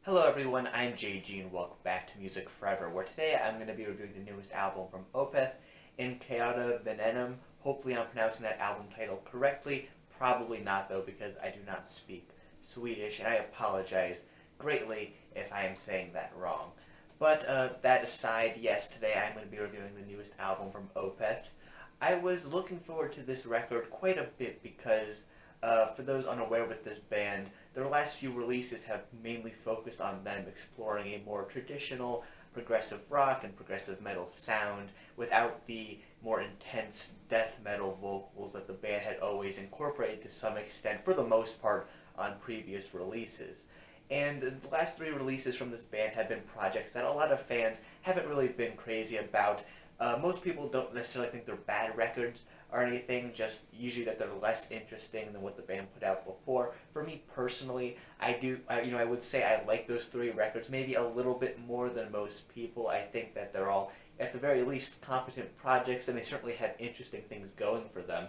Hello everyone, I'm JG and welcome back to Music Forever, where today I'm going to be reviewing the newest album from Opeth, in Cauda Venenum. Hopefully I'm pronouncing that album title correctly. Probably not though, because I do not speak Swedish, and I apologize greatly if I am saying that wrong. But that aside, yes, today I'm going to be reviewing the newest album from Opeth. I was looking forward to this record quite a bit because, for those unaware with this band, their last few releases have mainly focused on them exploring a more traditional progressive rock and progressive metal sound without the more intense death metal vocals that the band had always incorporated to some extent, for the most part, on previous releases. And the last three releases from this band have been projects that a lot of fans haven't really been crazy about. Most people don't necessarily think they're bad records or anything, just usually that they're less interesting than what the band put out before. For me personally, I would say I like those three records maybe a little bit more than most people. I think that they're all, at the very least, competent projects, and they certainly have interesting things going for them.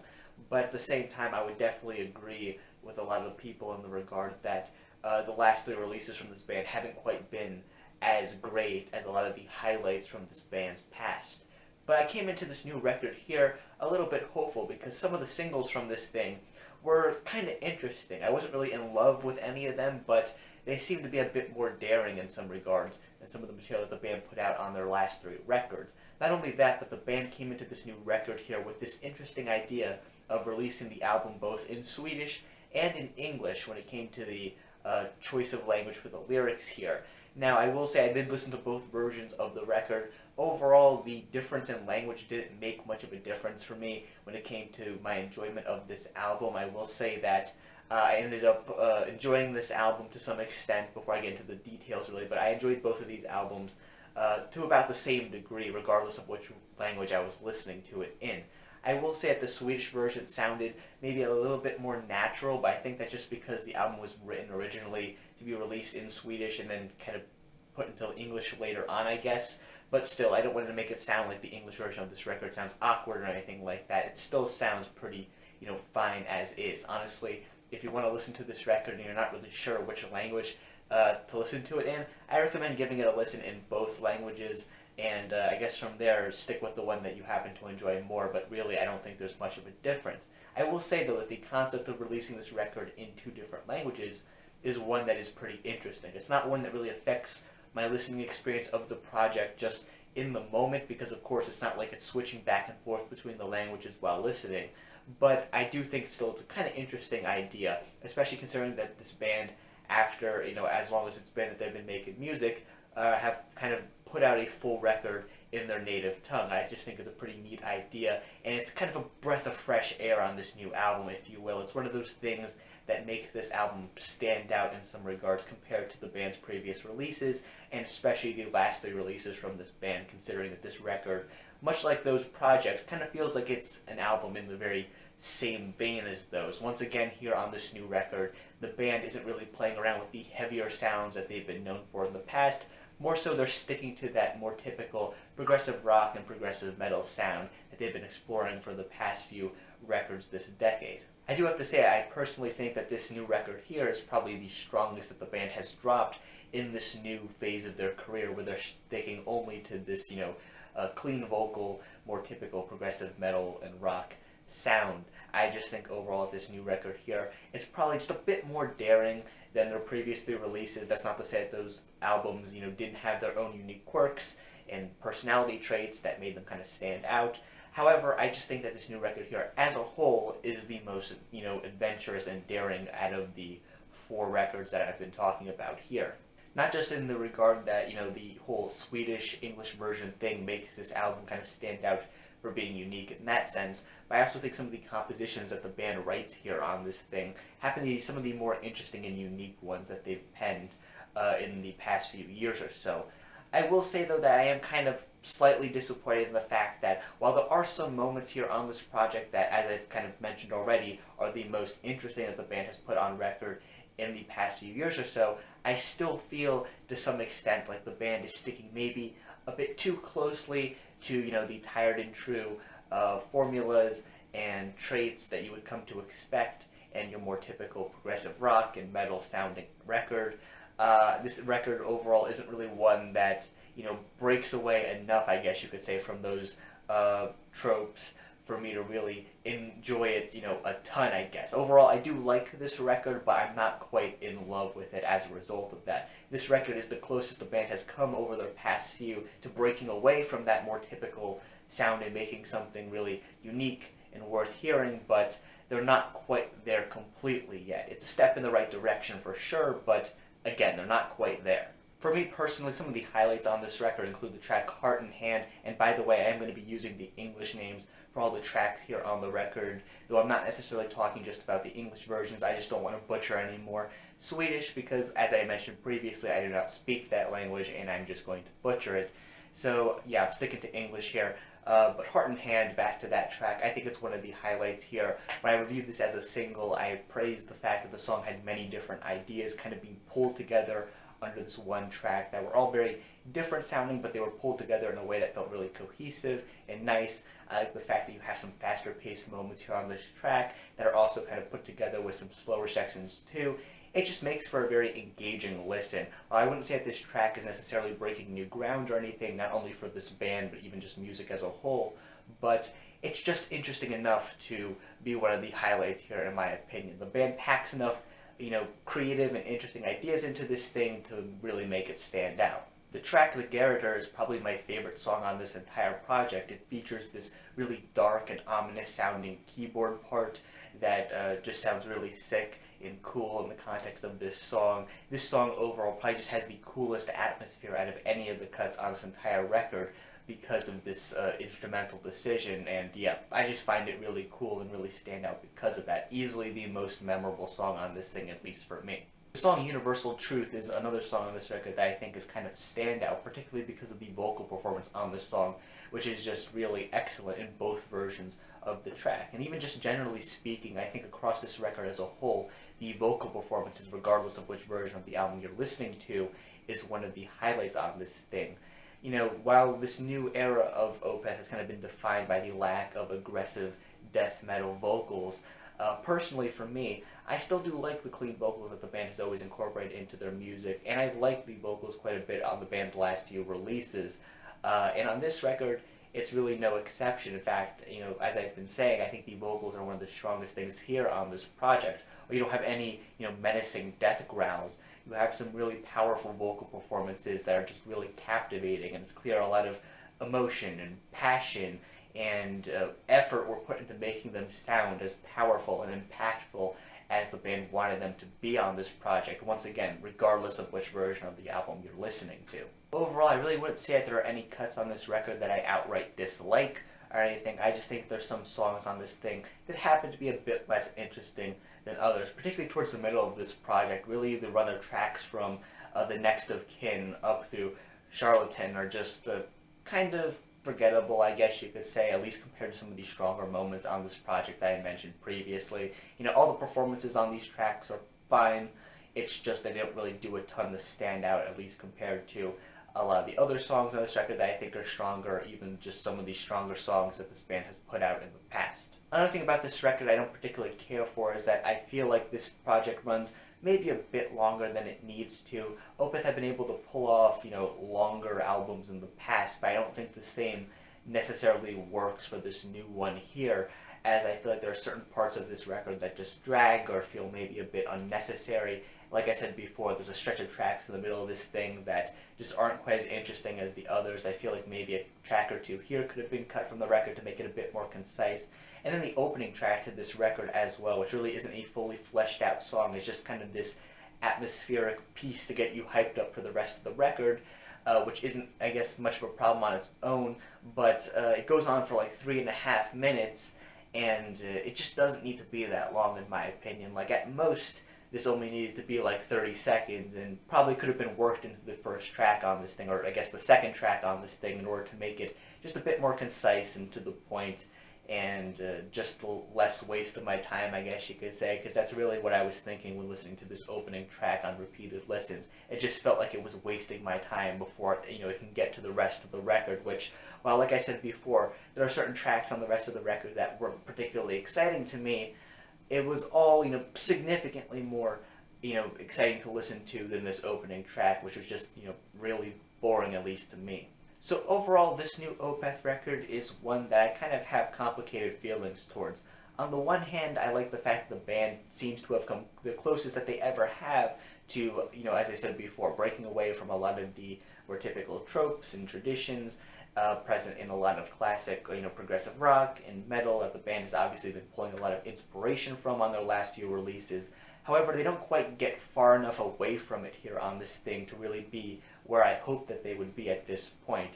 But at the same time, I would definitely agree with a lot of people in the regard that the last three releases from this band haven't quite been as great as a lot of the highlights from this band's past. But I came into this new record here a little bit hopeful because some of the singles from this thing were kind of interesting. I wasn't really in love with any of them, but they seemed to be a bit more daring in some regards than some of the material that the band put out on their last three records. Not only that, but the band came into this new record here with this interesting idea of releasing the album both in Swedish and in English when it came to the choice of language for the lyrics here. Now, I will say I did listen to both versions of the record. Overall, the difference in language didn't make much of a difference for me when it came to my enjoyment of this album. I will say that I ended up enjoying this album to some extent before I get into the details really, but I enjoyed both of these albums to about the same degree, regardless of which language I was listening to it in. I will say that the Swedish version sounded maybe a little bit more natural, but I think that's just because the album was written originally to be released in Swedish and then kind of put into English later on, I guess. But still, I don't want to make it sound like the English version of this record sounds awkward or anything like that. It still sounds pretty, fine as is. Honestly, if you want to listen to this record and you're not really sure which language to listen to it in, I recommend giving it a listen in both languages. And I guess from there, stick with the one that you happen to enjoy more, but really I don't think there's much of a difference. I will say, though, that the concept of releasing this record in two different languages is one that is pretty interesting. It's not one that really affects my listening experience of the project just in the moment, because of course it's not like it's switching back and forth between the languages while listening. But I do think still it's a kind of interesting idea, especially considering that this band, after, as long as it's been that they've been making music, have kind of put out a full record in their native tongue. I just think it's a pretty neat idea, and it's kind of a breath of fresh air on this new album, if you will. It's one of those things that makes this album stand out in some regards compared to the band's previous releases, and especially the last three releases from this band, considering that this record, much like those projects, kind of feels like it's an album in the very same vein as those. Once again, here on this new record, the band isn't really playing around with the heavier sounds that they've been known for in the past. More so, they're sticking to that more typical progressive rock and progressive metal sound that they've been exploring for the past few records this decade. I do have to say, I personally think that this new record here is probably the strongest that the band has dropped in this new phase of their career, where they're sticking only to this, clean vocal, more typical progressive metal and rock sound. I just think overall this new record here, it's probably just a bit more daring than their previous three releases. That's not to say that those albums, didn't have their own unique quirks and personality traits that made them kind of stand out. However, I just think that this new record here, as a whole, is the most, adventurous and daring out of the four records that I've been talking about here. Not just in the regard that, the whole Swedish-English version thing makes this album kind of stand out for being unique in that sense, but I also think some of the compositions that the band writes here on this thing happen to be some of the more interesting and unique ones that they've penned in the past few years or so. I will say, though, that I am kind of slightly disappointed in the fact that while there are some moments here on this project that, as I've kind of mentioned already, are the most interesting that the band has put on record in the past few years or so, I still feel to some extent like the band is sticking maybe a bit too closely to, the tired and true formulas and traits that you would come to expect in your more typical progressive rock and metal sounding record. This record overall isn't really one that, breaks away enough, I guess you could say, from those tropes for me to really enjoy it, a ton, I guess. Overall, I do like this record, but I'm not quite in love with it as a result of that. This record is the closest the band has come over their past few to breaking away from that more typical sound and making something really unique and worth hearing, but they're not quite there completely yet. It's a step in the right direction for sure, but again, they're not quite there. For me personally, some of the highlights on this record include the track Heart in Hand, and by the way, I am going to be using the English names for all the tracks here on the record, though I'm not necessarily talking just about the English versions. I just don't want to butcher any more Swedish because, as I mentioned previously, I do not speak that language and I'm just going to butcher it. So yeah, I'm sticking to English here. But Heart in Hand, back to that track, I think it's one of the highlights here. When I reviewed this as a single, I praised the fact that the song had many different ideas kind of being pulled together under this one track that were all very different sounding, but they were pulled together in a way that felt really cohesive and nice. I like the fact that you have some faster paced moments here on this track that are also kind of put together with some slower sections too. It just makes for a very engaging listen. While I wouldn't say that this track is necessarily breaking new ground or anything, not only for this band, but even just music as a whole, but it's just interesting enough to be one of the highlights here, in my opinion. The band packs enough, creative and interesting ideas into this thing to really make it stand out. The track The Garroter is probably my favorite song on this entire project. It features this really dark and ominous sounding keyboard part that just sounds really sick and cool in the context of this song. This song overall probably just has the coolest atmosphere out of any of the cuts on this entire record because of this instrumental decision, and yeah, I just find it really cool and really stand out because of that. Easily the most memorable song on this thing, at least for me. The song Universal Truth is another song on this record that I think is kind of standout, particularly because of the vocal performance on this song, which is just really excellent in both versions of the track. And even just generally speaking, I think across this record as a whole, the vocal performances, regardless of which version of the album you're listening to, is one of the highlights on this thing. While this new era of Opeth has kind of been defined by the lack of aggressive death metal vocals, personally for me, I still do like the clean vocals that the band has always incorporated into their music, and I've liked the vocals quite a bit on the band's last few releases. And on this record, it's really no exception. In fact, as I've been saying, I think the vocals are one of the strongest things here on this project. You don't have any, menacing death growls. You have some really powerful vocal performances that are just really captivating, and it's clear a lot of emotion and passion and effort were put into making them sound as powerful and impactful as the band wanted them to be on this project, once again, regardless of which version of the album you're listening to. Overall, I really wouldn't say that there are any cuts on this record that I outright dislike or anything. I just think there's some songs on this thing that happen to be a bit less interesting than others, particularly towards the middle of this project. Really, the run of tracks from The Next of Kin up through Charlatan are just kind of forgettable, I guess you could say, at least compared to some of the stronger moments on this project that I mentioned previously. All the performances on these tracks are fine. It's just they don't really do a ton to stand out, at least compared to a lot of the other songs on this record that I think are stronger, even just some of the stronger songs that this band has put out in the past. Another thing about this record I don't particularly care for is that I feel like this project runs maybe a bit longer than it needs to. Opeth have been able to pull off, longer albums in the past, but I don't think the same necessarily works for this new one here, as I feel like there are certain parts of this record that just drag or feel maybe a bit unnecessary. Like I said before, there's a stretch of tracks in the middle of this thing that just aren't quite as interesting as the others. I feel like maybe a track or two here could have been cut from the record to make it a bit more concise. And then the opening track to this record as well, which really isn't a fully fleshed out song. It's just kind of this atmospheric piece to get you hyped up for the rest of the record, which isn't, I guess, much of a problem on its own, but it goes on for like 3.5 minutes, and it just doesn't need to be that long in my opinion. Like at most, this only needed to be like 30 seconds and probably could have been worked into the first track on this thing, or I guess the second track on this thing, in order to make it just a bit more concise and to the point, and just less waste of my time, I guess you could say, because that's really what I was thinking when listening to this opening track on repeated listens. It just felt like it was wasting my time before it can get to the rest of the record, which, well, like I said before, there are certain tracks on the rest of the record that were particularly exciting to me. It was all, significantly more exciting to listen to than this opening track, which was just, really boring, at least to me. So overall, this new Opeth record is one that I kind of have complicated feelings towards. On the one hand, I like the fact that the band seems to have come the closest that they ever have to, as I said before, breaking away from a lot of the more typical tropes and traditions present in a lot of classic, progressive rock and metal that the band has obviously been pulling a lot of inspiration from on their last few releases. However, they don't quite get far enough away from it here on this thing to really be where I hope that they would be at this point.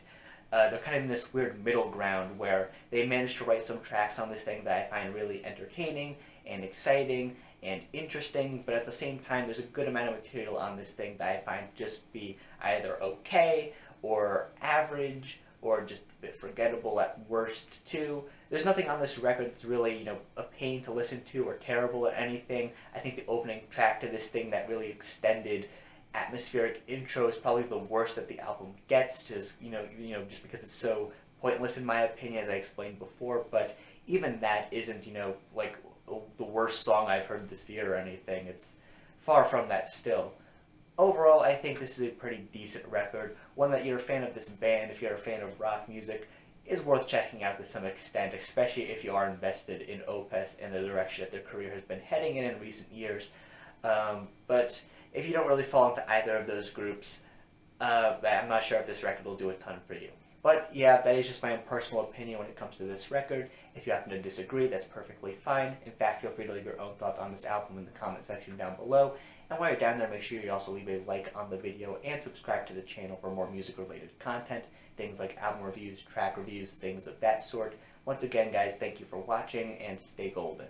They're kind of in this weird middle ground where they managed to write some tracks on this thing that I find really entertaining and exciting and interesting, but at the same time there's a good amount of material on this thing that I find just be either okay or average or just a bit forgettable at worst too. There's nothing on this record that's really, a pain to listen to or terrible or anything. I think the opening track to this thing, that really extended atmospheric intro, is probably the worst that the album gets, just, just because it's so pointless in my opinion, as I explained before, but even that isn't, like the worst song I've heard this year or anything. It's far from that still. Overall, I think this is a pretty decent record, one that you're a fan of this band, if you're a fan of rock music, is worth checking out to some extent, especially if you are invested in Opeth and the direction that their career has been heading in recent years. But if you don't really fall into either of those groups, I'm not sure if this record will do a ton for you. But yeah, that is just my own personal opinion when it comes to this record. If you happen to disagree, that's perfectly fine. In fact, feel free to leave your own thoughts on this album in the comment section down below. And while you're down there, make sure you also leave a like on the video and subscribe to the channel for more music-related content, things like album reviews, track reviews, things of that sort. Once again, guys, thank you for watching, and stay golden.